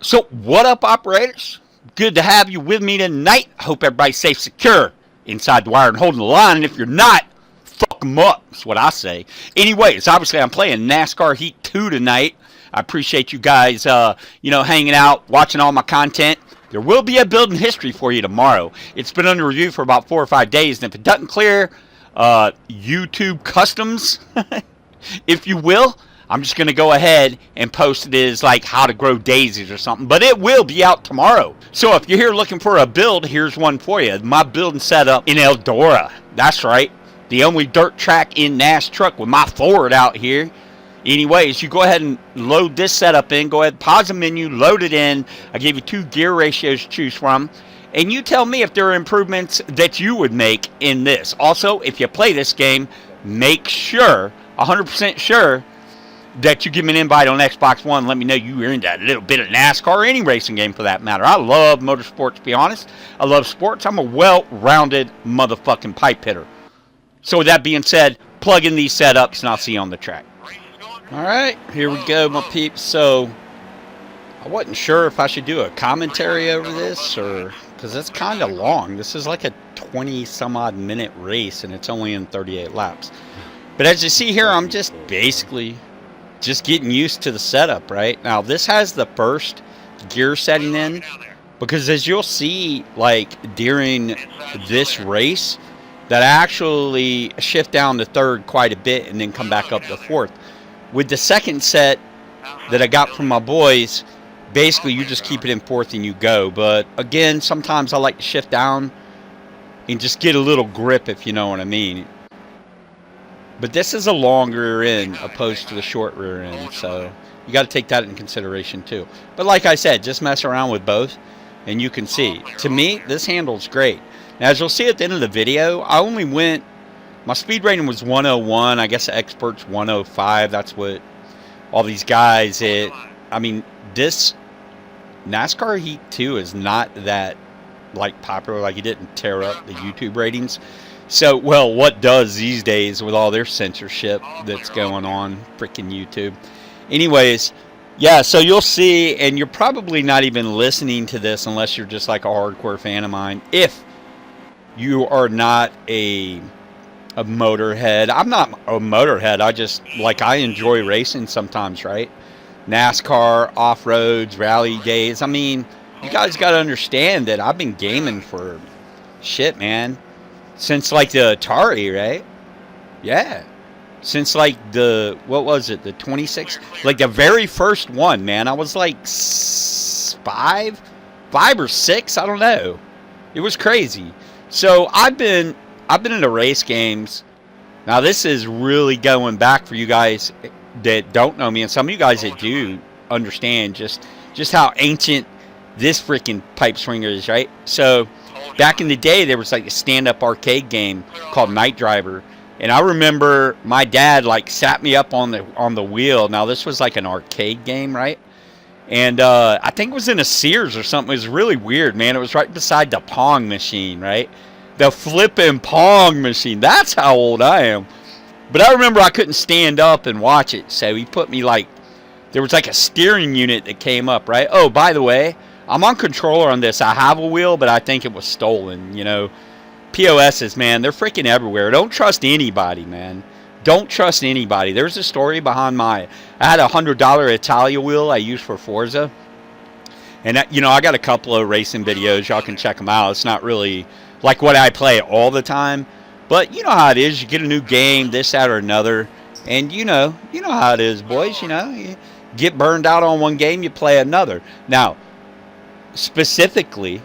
So, what up, operators? Good to have you with me tonight. Hope everybody's safe, secure inside the wire and holding the line. And if you're not, fuck them up. That's what I say. Anyways, obviously, I'm playing NASCAR Heat 2 tonight. I appreciate you guys, hanging out, watching all my content. There will be a building history for you tomorrow. It's been under review for about 4 or 5 days, and if it doesn't clear, YouTube customs, if you will, I'm just going to go ahead and post it as like how to grow daisies or something. But it will be out tomorrow. So if you're here looking for a build, here's one for you. My building setup in Eldora. That's right. The only dirt track in NAS truck with my Ford out here. Anyways, you go ahead and load this setup in. Go ahead, pause the menu, load it in. I gave you 2 gear ratios to choose from. And you tell me if there are improvements that you would make in this. Also, if you play this game, make sure, 100% sure, that you give me an invite on Xbox One. Let me know you're into that little bit of NASCAR or any racing game for that matter. I love motorsports, to be honest. I love sports. I'm a well-rounded motherfucking pipe hitter. So with that being said, plug in these setups and I'll see you on the track. Alright, here we go, my peeps. So, I wasn't sure if I should do a commentary over this, or because it's kind of long. This is like a 20-some-odd minute race, and it's only in 38 laps. But as you see here, I'm just basically just getting used to the setup, right? Now, this has the first gear setting in, because as you'll see, like, during this race, that I actually shift down to third quite a bit and then come back up to fourth. With the second set that I got from my boys, basically you just keep it in fourth and you go. But again, sometimes I like to shift down and just get a little grip, if you know what I mean. But this is a long rear end opposed to the short rear end, so you got to take that into consideration too. But like I said, just mess around with both and you can see. To me, this handles great. Now, as you'll see at the end of the video, I only went, my speed rating was 101. I guess the experts 105. That's what all these guys hit. I mean, this NASCAR Heat 2 is not that like popular. Like, it didn't tear up the YouTube ratings. So, well, what does these days with all their censorship that's going on, freaking YouTube. Anyways, yeah, so you'll see, and you're probably not even listening to this unless you're just like a hardcore fan of mine. If you are not a motorhead. I'm not a motorhead. I enjoy racing sometimes, right? NASCAR, off-roads, rally days. I mean, you guys got to understand that I've been gaming for shit, man. Since like the Atari, right? Yeah. Since like the, what was it? The 26? Like the very first one, man. I was like 5 or 6. I don't know. It was crazy. So I've been into race games. Now this is really going back for you guys that don't know me, and some of you guys that do understand just how ancient this freaking pipe swinger is, right? So back in the day, there was like a stand-up arcade game called Night Driver, and I remember my dad like sat me up on the wheel. Now this was like an arcade game, right? And I think it was in a Sears or something. It was really weird, man. It was right beside the Pong machine, right? The flipping Pong machine. That's how old I am. But I remember I couldn't stand up and watch it. So he put me like, there was like a steering unit that came up, right? Oh, by the way, I'm on controller on this. I have a wheel, but I think it was stolen. You know, POSs, man, they're freaking everywhere. Don't trust anybody, man. Don't trust anybody. There's a story behind I had a $100 Italia wheel I used for Forza. And, I got a couple of racing videos. Y'all can check them out. It's not really like what I play all the time. But you know how it is. You get a new game, this, that, or another. And you know how it is, boys. You get burned out on one game, you play another. Now, specifically,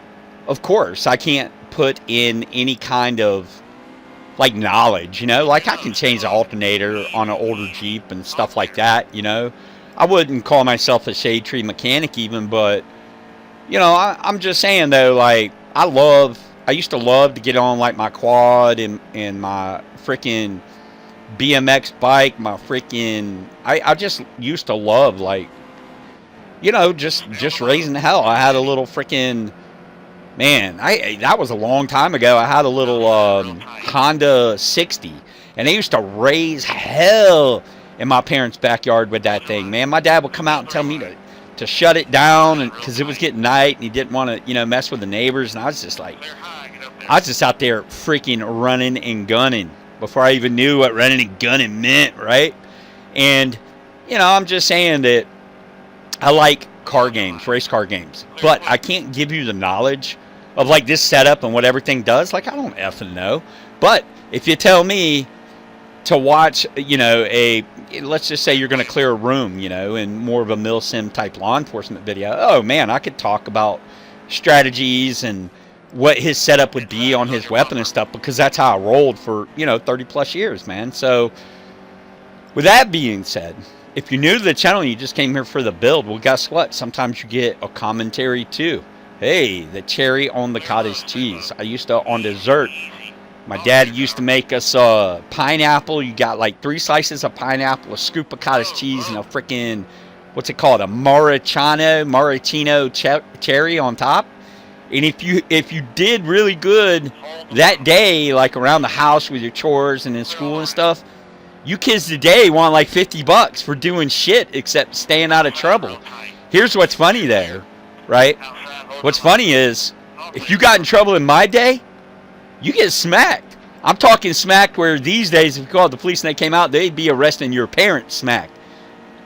of course, I can't put in any kind of like knowledge, like I can change the alternator on an older Jeep and stuff like that, I wouldn't call myself a shade tree mechanic even, but I'm just saying though, like I used to love to get on like my quad and my freaking BMX bike, my freaking I just used to love like just raising hell. I had a little freaking, man, that was a long time ago. I had a little Honda 60, and they used to raise hell in my parents' backyard with that thing, man. My dad would come out and tell me to to shut it down because it was getting night and he didn't want to, you know, mess with the neighbors. And I was just like, I was just out there freaking running and gunning before I even knew what running and gunning meant, right? And, you know, I'm just saying that I like car games, race car games, but I can't give you the knowledge of like this setup and what everything does. Like, I don't effing know. But if you tell me to watch, you know, let's just say you're going to clear a room, you know, in more of a mil-sim type law enforcement video, oh man, I could talk about strategies and what his setup would be on his weapon and stuff, because that's how I rolled for, you know, 30 plus years, man. So with that being said, if you're new to the channel and you just came here for the build, well, guess what? Sometimes you get a commentary too. Hey, the cherry on the cottage cheese. I used to, on dessert, my dad used to make us pineapple. You got like 3 slices of pineapple, a scoop of cottage cheese, and a freaking, what's it called? A maraschino cherry on top. And if you did really good that day, like around the house with your chores and in school and stuff, you kids today want like $50 for doing shit except staying out of trouble. Here's what's funny there, right? What's funny is, if you got in trouble in my day, you get smacked. I'm talking smacked where these days, if you called the police and they came out, they'd be arresting your parents smacked,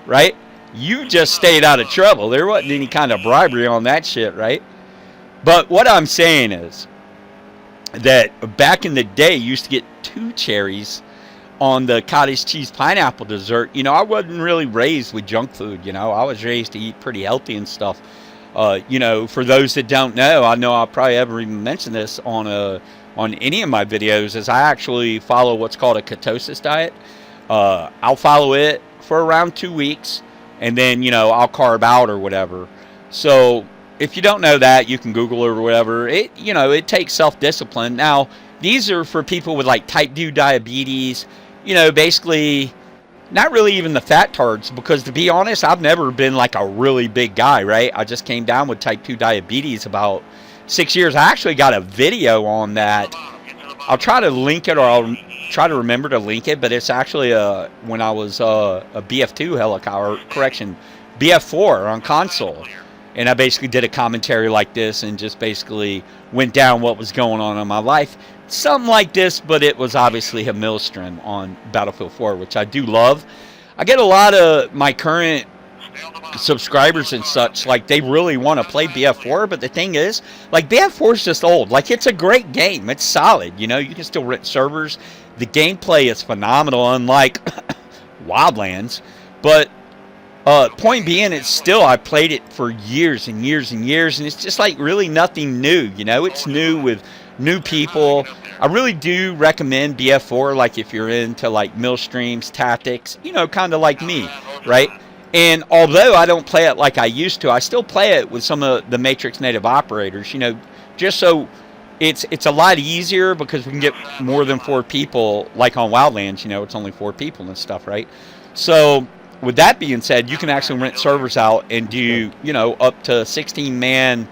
right? You just stayed out of trouble. There wasn't any kind of bribery on that shit, right? But what I'm saying is that back in the day, you used to get 2 cherries on the cottage cheese pineapple dessert. You know, I wasn't really raised with junk food, you know. I was raised to eat pretty healthy and stuff. You know, for those that don't know, I know I'll probably ever even mention this on any of my videos, is I actually follow what's called a ketosis diet. I'll follow it for around 2 weeks, and then, you know, I'll carb out or whatever. So if you don't know that, you can Google it or whatever. It, you know, it takes self-discipline. Now, these are for people with like type 2 diabetes, you know, basically not really even the fat tards, because to be honest, I've never been like a really big guy, right? I just came down with type 2 diabetes about 6 years. I actually got a video on that. I'll try to link it, or I'll try to remember to link it, but it's actually when I was a BF2 helicopter, correction, BF4 on console. And I basically did a commentary like this and just basically went down what was going on in my life. Something like this, but it was obviously a Millstream on Battlefield 4, which I do love. I get a lot of my current subscribers and such, like, they really want to play BF4, but the thing is, like, BF4 is just old. Like, it's a great game. It's solid, you know. You can still rent servers. The gameplay is phenomenal, unlike Wildlands. But point being, it's still, I played it for years and years and years, and it's just like really nothing new, you know. It's new with new people. I really do recommend BF4, like if you're into like Millstreams, tactics, you know, kind of like me, right? And although I don't play it like I used to, I still play it with some of the MatrixNative operators, you know, just so it's a lot easier, because we can get more than 4 people, like on Wildlands, you know, it's only 4 people and stuff, right? So with that being said, you can actually rent servers out and do, you know, up to 16-man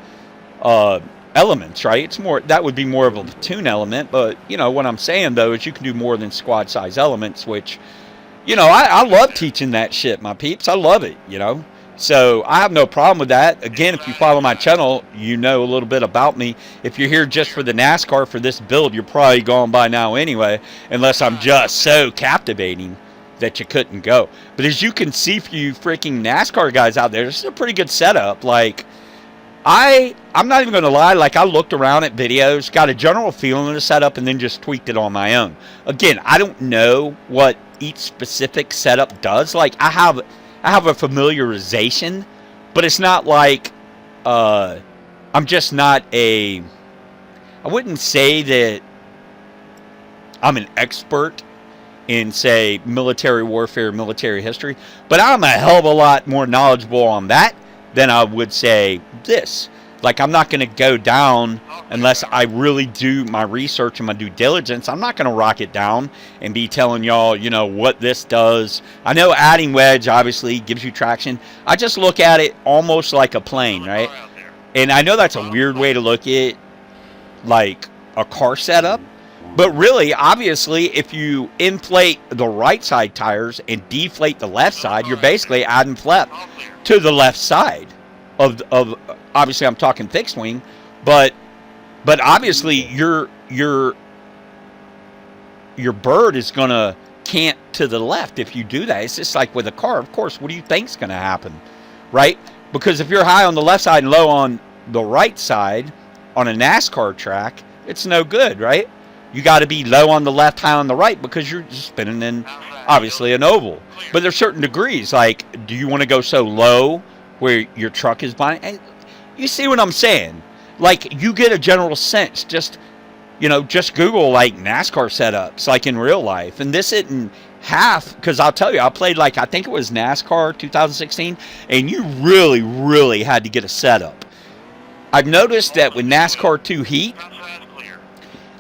elements, right? It's more, that would be more of a platoon element, but, you know, what I'm saying, though, is you can do more than squad-size elements, which, you know, I love teaching that shit, my peeps. I love it, you know? So I have no problem with that. Again, if you follow my channel, you know a little bit about me. If you're here just for the NASCAR for this build, you're probably gone by now anyway, unless I'm just so captivating that you couldn't go. But as you can see, for you freaking NASCAR guys out there, this is a pretty good setup. Like, I'm not even going to lie, like, I looked around at videos, got a general feeling of the setup, and then just tweaked it on my own. Again, I don't know what each specific setup does. Like, I have a familiarization, but it's not like I'm just not I wouldn't say that I'm an expert in, say, military warfare, military history, but I'm a hell of a lot more knowledgeable on that than I would say this. Like, I'm not going to go down unless I really do my research and my due diligence. I'm not going to rock it down and be telling y'all, you know, what this does. I know adding wedge obviously gives you traction. I just look at it almost like a plane, right? And I know that's a weird way to look at, like, a car setup. But really, obviously, if you inflate the right side tires and deflate the left side, you're basically adding flap. to the left side of obviously I'm talking fixed wing, but obviously your bird is gonna cant to the left if you do that. It's just like with a car, of course. What do you think's gonna happen, right? Because if you're high on the left side and low on the right side on a NASCAR track, it's no good, right? You got to be low on the left, high on the right, because you're just spinning in obviously an oval. But there's certain degrees. Like, do you want to go so low where your truck is behind? And you see what I'm saying? Like, you get a general sense. Just Google like NASCAR setups, like in real life. And this isn't half, because I'll tell you, I played like, I think it was NASCAR 2016, and you really, really had to get a setup. I've noticed that with NASCAR 2 Heat,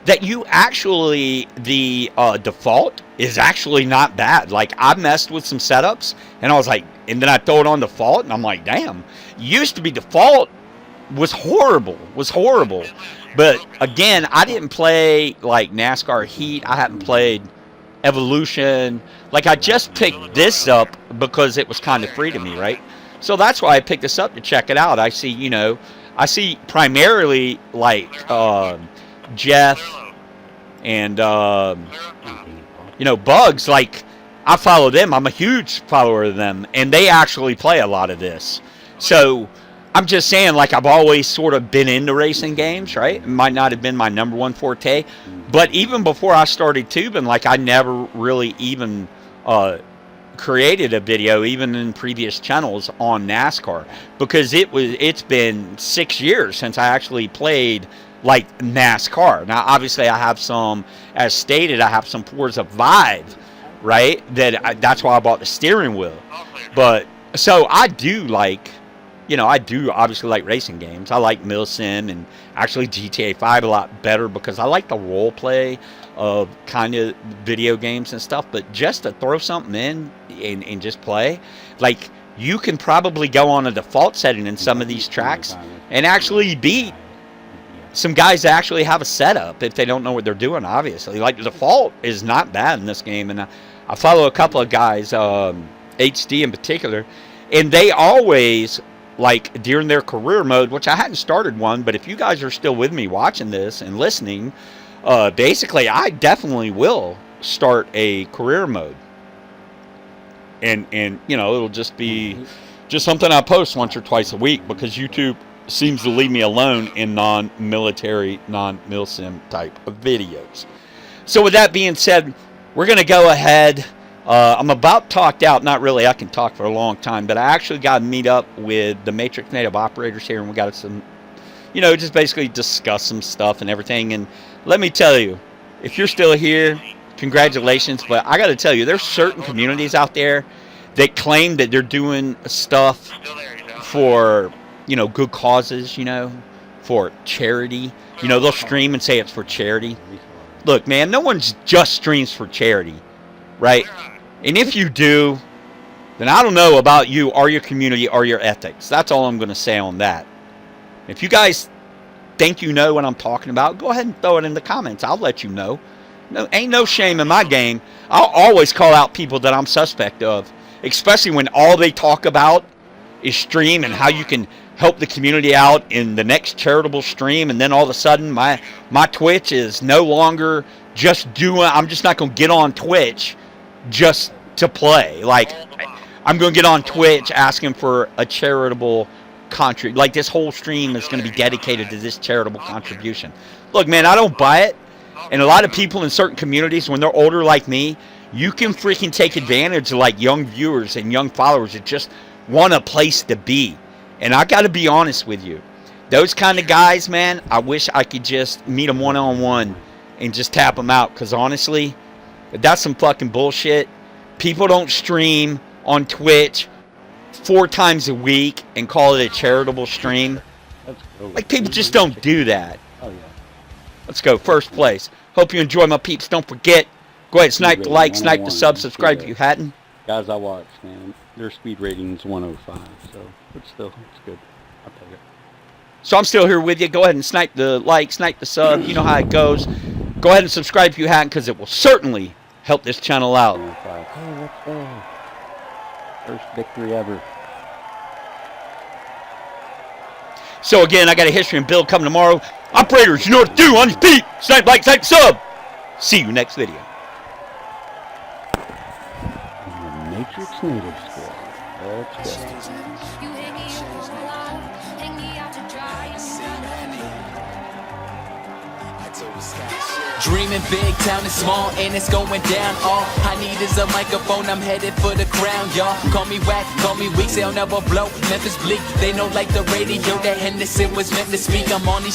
that you actually, the default is actually not bad. Like, I messed with some setups, and I was like, and then I throw it on default, and I'm like, damn. Used to be default was horrible. But again, I didn't play like NASCAR Heat. I hadn't played Evolution. Like, I just picked this up because it was kind of free to me, right? So that's why I picked this up to check it out. I see primarily like Jeff and Bugs. Like, I follow them. I'm a huge follower of them, and they actually play a lot of this. So I'm just saying, like, I've always sort of been into racing games, right? It might not have been my number one forte, but even before I started tubing, like, I never really even created a video, even in previous channels, on NASCAR, because it's been 6 years since I actually played like NASCAR. Now, obviously, I have some, as stated, I have some Forza Vive, right? That's why I bought the steering wheel. But so I do like, I do obviously like racing games. I like Milsim and actually GTA 5 a lot better because I like the role play of kind of video games and stuff. But just to throw something in and just play, like, you can probably go on a default setting in some of these tracks and actually beat some guys that actually have a setup if they don't know what they're doing, obviously. Like, the default is not bad in this game. And I follow a couple of guys, HD in particular, and they always, like, during their career mode, which I hadn't started one, but if you guys are still with me watching this and listening, basically I definitely will start a career mode. And it'll just be just something I post once or twice a week, because YouTube seems to leave me alone in non-military, non-milsim type of videos. So with that being said, we're going to go ahead. I'm about talked out. Not really. I can talk for a long time. But I actually got to meet up with the MatrixNative operators here, and we got some, just basically discuss some stuff and everything. And let me tell you, if you're still here, congratulations. But I got to tell you, there's certain communities out there that claim that they're doing stuff for, good causes, for charity. They'll stream and say it's for charity. Look, man, no one just streams for charity, right? And if you do, then I don't know about you or your community or your ethics. That's all I'm going to say on that. If you guys think you know what I'm talking about, go ahead and throw it in the comments. I'll let you know. No, ain't no shame in my game. I'll always call out people that I'm suspect of, especially when all they talk about is stream and how you can help the community out in the next charitable stream, and then all of a sudden my Twitch is no longer just doing, I'm just not going to get on Twitch just to play. Like, I'm going to get on Twitch asking for a charitable contribution. Like, this whole stream is going to be dedicated to this charitable contribution. Look, man, I don't buy it. And a lot of people in certain communities, when they're older like me, you can freaking take advantage of, like, young viewers and young followers that just want a place to be. And I got to be honest with you. Those kind of guys, man, I wish I could just meet them one-on-one and just tap them out. Because honestly, that's some fucking bullshit. People don't stream on Twitch 4 times a week and call it a charitable stream. Like, people just don't do that. Oh, yeah. Let's go. First place. Hope you enjoy, my peeps. Don't forget, go ahead, snipe the like, snipe the sub, subscribe if you hadn't. Guys I watch, man, their speed rating is 105, so it's still, it's good. I'll take it. So I'm still here with you. Go ahead and snipe the like, snipe the sub. You know how it goes. Go ahead and subscribe if you hadn't, because it will certainly help this channel out. 105. Oh, let's go. First victory ever. So again, I got a history and build coming tomorrow. Operators, you know what to do on your feet. Snipe, like, snipe, sub. See you next video. MatrixNative squad. Let's go. Dreaming big, town is small, and it's going down. All I need is a microphone, I'm headed for the crown, y'all. Call me whack, call me weak, they'll never blow. Memphis bleak, they know like the radio that Henderson was meant to speak. I'm on these